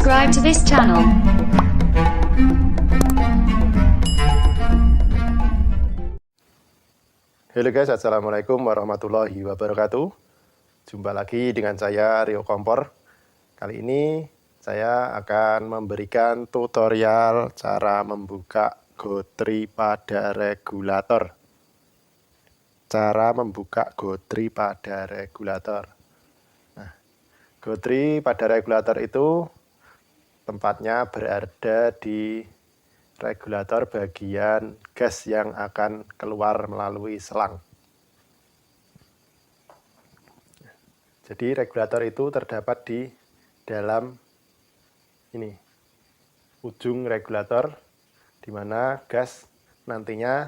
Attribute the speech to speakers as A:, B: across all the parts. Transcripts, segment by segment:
A: subscribe to this channel.
B: Halo guys, assalamualaikum warahmatullahi wabarakatuh. Jumpa lagi dengan saya Rio Kompor. Kali ini saya akan memberikan tutorial cara membuka gotri pada regulator. Cara membuka gotri pada regulator. Nah, gotri pada regulator itu tempatnya berada di regulator bagian gas yang akan keluar melalui selang. Jadi regulator itu terdapat di dalam ini, ujung regulator, di mana gas nantinya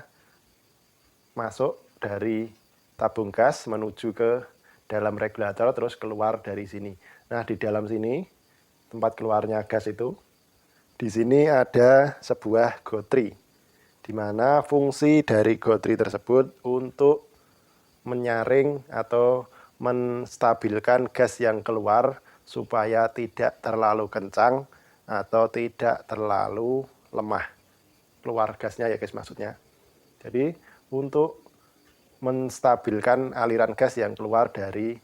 B: masuk dari tabung gas menuju ke dalam regulator terus keluar dari sini. Nah, di dalam sini tempat keluarnya gas itu, di sini ada sebuah gotri, di mana fungsi dari gotri tersebut untuk menyaring atau menstabilkan gas yang keluar supaya tidak terlalu kencang atau tidak terlalu lemah keluar gasnya ya guys, maksudnya. Jadi untuk menstabilkan aliran gas yang keluar dari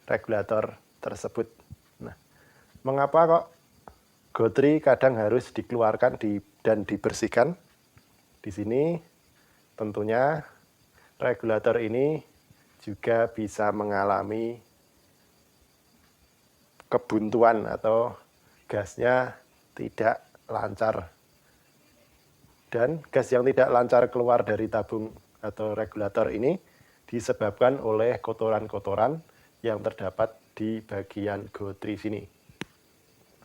B: regulator tersebut. Nah, mengapa kok gotri kadang harus dikeluarkan dan dibersihkan? Di sini tentunya regulator ini juga bisa mengalami kebuntuan atau gasnya tidak lancar. Dan gas yang tidak lancar keluar dari tabung atau regulator ini disebabkan oleh kotoran-kotoran yang terdapat di bagian gotri sini.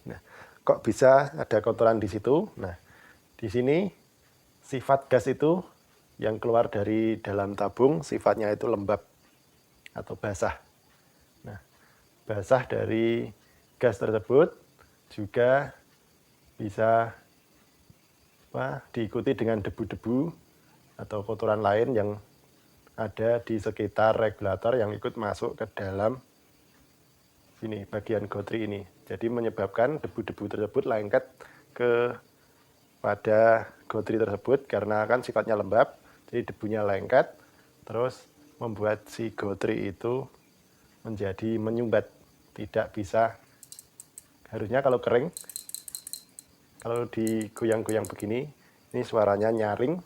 B: Nah, kok bisa ada kotoran di situ? Nah, di sini sifat gas itu yang keluar dari dalam tabung sifatnya itu lembab atau basah. Nah, basah dari gas tersebut juga bisa diikuti dengan debu-debu atau kotoran lain yang ada di sekitar regulator yang ikut masuk ke dalam sini bagian gotri ini. Jadi menyebabkan debu-debu tersebut lengket ke pada gotri tersebut karena kan sifatnya lembab, jadi debunya lengket terus membuat si gotri itu menjadi menyumbat, tidak bisa. Harusnya kalau kering, kalau digoyang-goyang begini, ini suaranya nyaring.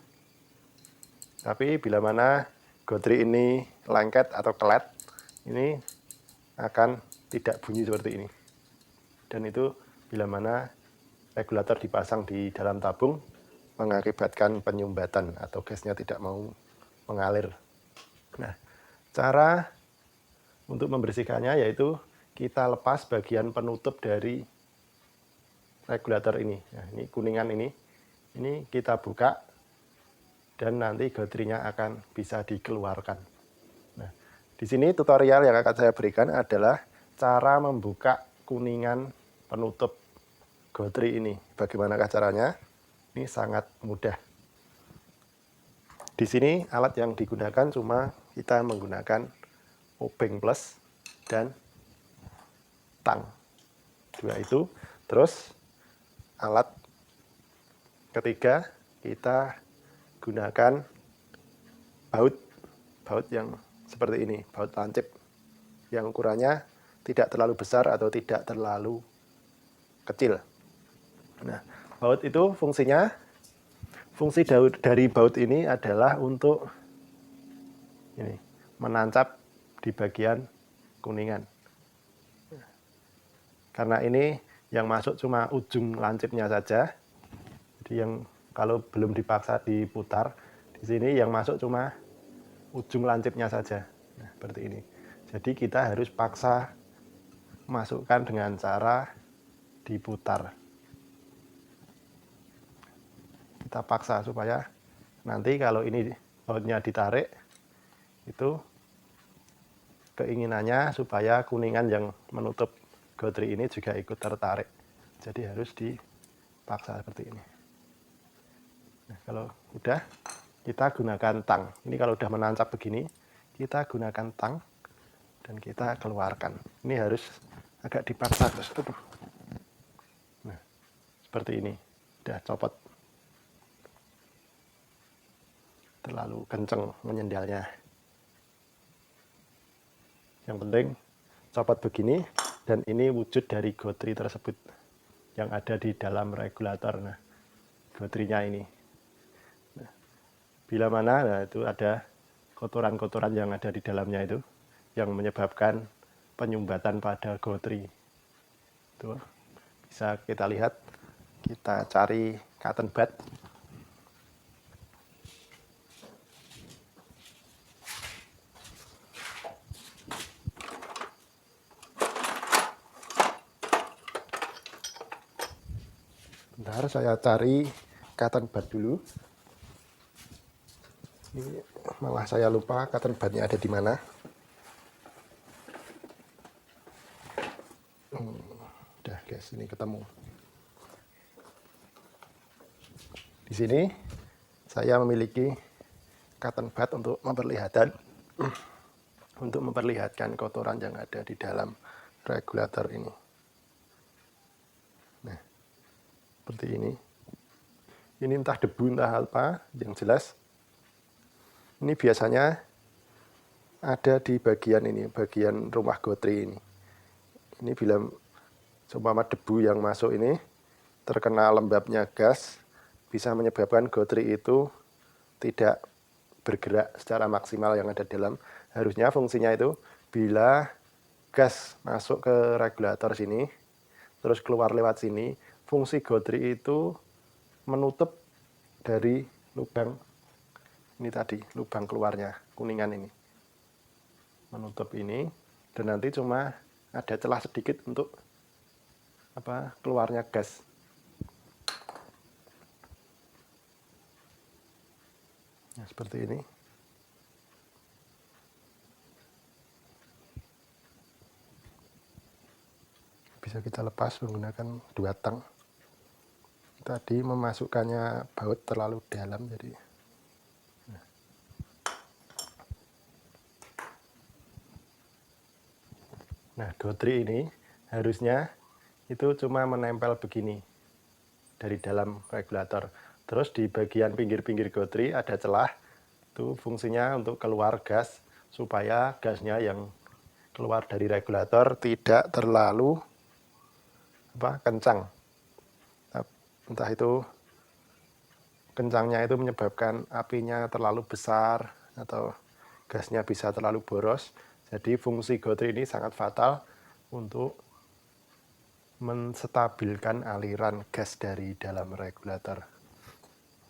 B: Tapi bila mana gotri ini lengket atau kelet, ini akan tidak bunyi seperti ini. Dan itu bila mana regulator dipasang di dalam tabung mengakibatkan penyumbatan atau gasnya tidak mau mengalir. Nah, cara untuk membersihkannya yaitu kita lepas bagian penutup dari regulator ini. Nah, ini kuningan ini kita buka dan nanti gotrinya akan bisa dikeluarkan. Nah, di sini tutorial yang akan saya berikan adalah cara membuka kuningan penutup gotri ini. Bagaimanakah caranya? Ini sangat mudah. Di sini alat yang digunakan cuma kita menggunakan obeng plus dan tang. Dua itu. Terus alat ketiga kita gunakan baut yang seperti ini, baut lancip yang ukurannya tidak terlalu besar atau tidak terlalu kecil. Nah, baut itu fungsi dari baut ini adalah untuk ini menancap di bagian kuningan. Karena ini yang masuk cuma ujung lancipnya saja. Jadi yang kalau belum dipaksa diputar, di sini yang masuk cuma ujung lancipnya saja. Nah, seperti ini. Jadi kita harus paksa masukkan dengan cara diputar. Kita paksa supaya nanti kalau ini bautnya ditarik, itu keinginannya supaya kuningan yang menutup gotri ini juga ikut tertarik. Jadi harus dipaksa seperti ini. Nah, kalau udah, kita gunakan tang. Ini kalau udah menancap begini, kita gunakan tang dan kita keluarkan. Ini harus agak dipaksa terus. seperti ini. Udah copot. Terlalu kenceng menyendalnya. Yang penting copot begini, dan ini wujud dari gotri tersebut yang ada di dalam regulator. Nah, gotrinya ini. Nah, bila mana nah itu ada kotoran-kotoran yang ada di dalamnya itu yang menyebabkan penyumbatan pada gotri. Tuh, bisa kita lihat, kita cari cotton bud. Bentar, saya cari cotton bud dulu. Ini malah saya lupa cotton budnya ada di mana. Udah guys, ini ketemu. Di sini saya memiliki cotton bud untuk memperlihatkan kotoran yang ada di dalam regulator ini. Nah, seperti ini. Ini entah debu entah apa, yang jelas ini biasanya ada di bagian ini, bagian rumah gotri ini. Ini bila seumpama debu yang masuk ini terkena lembabnya gas, bisa menyebabkan gotri itu tidak bergerak secara maksimal yang ada di dalam. Harusnya fungsinya itu bila gas masuk ke regulator sini, terus keluar lewat sini, fungsi gotri itu menutup dari lubang ini tadi, lubang keluarnya, kuningan ini. Menutup ini, dan nanti cuma ada celah sedikit untuk keluarnya gas. Nah, seperti ini. Bisa kita lepas menggunakan 2 tang. Tadi memasukkannya baut terlalu dalam, jadi nah, gotri ini harusnya itu cuma menempel begini dari dalam regulator. Terus di bagian pinggir-pinggir gotri ada celah, itu fungsinya untuk keluar gas, supaya gasnya yang keluar dari regulator tidak terlalu kencang. Entah itu kencangnya itu menyebabkan apinya terlalu besar atau gasnya bisa terlalu boros. Jadi fungsi gotri ini sangat fatal untuk menstabilkan aliran gas dari dalam regulator.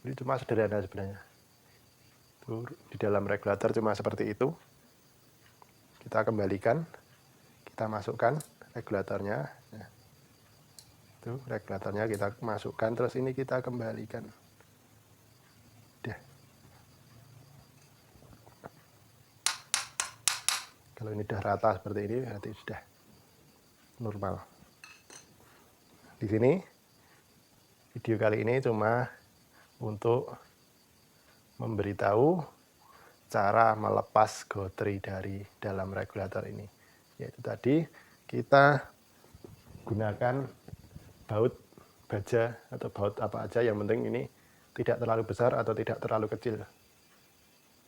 B: Ini cuma sederhana sebenarnya. Di dalam regulator cuma seperti itu. Kita kembalikan, kita masukkan regulatornya. Itu regulatornya kita masukkan, terus ini kita kembalikan. Udah. Kalau ini sudah rata seperti ini, berarti sudah normal. Di sini video kali ini cuma untuk memberitahu cara melepas gotri dari dalam regulator ini. Yaitu tadi kita gunakan baut baja atau baut apa aja, yang penting ini tidak terlalu besar atau tidak terlalu kecil.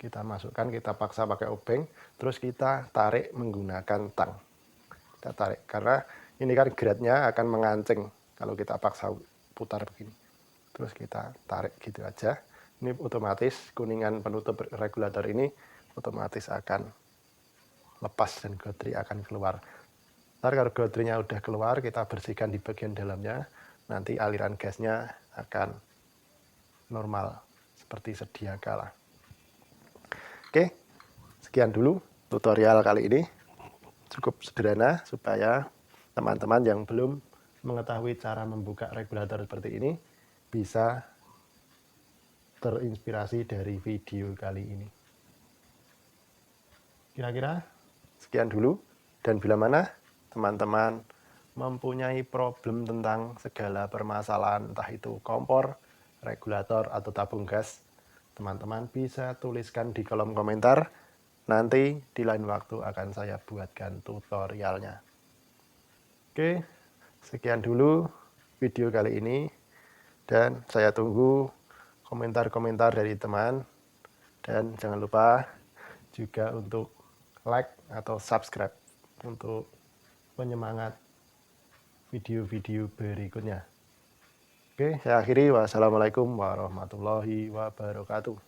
B: Kita masukkan, kita paksa pakai obeng, terus kita tarik menggunakan tang. Kita tarik, karena ini kan geratnya akan mengancing kalau kita paksa putar begini. Terus kita tarik gitu aja. Ini otomatis kuningan penutup regulator ini otomatis akan lepas dan gotri akan keluar. Ntar kalau gotrinya udah keluar, kita bersihkan di bagian dalamnya, nanti aliran gasnya akan normal seperti sedia kala. Oke, sekian dulu tutorial kali ini. Cukup sederhana supaya teman-teman yang belum mengetahui cara membuka regulator seperti ini bisa terinspirasi dari video kali ini. Kira-kira sekian dulu, dan bila mana teman-teman mempunyai problem tentang segala permasalahan, entah itu kompor, regulator, atau tabung gas, teman-teman bisa tuliskan di kolom komentar. Nanti di lain waktu akan saya buatkan tutorialnya. Oke, sekian dulu video kali ini. Dan saya tunggu komentar-komentar dari teman. Dan jangan lupa juga untuk like atau subscribe untuk penyemangat video-video berikutnya. Oke, saya akhiri. Wassalamualaikum warahmatullahi wabarakatuh.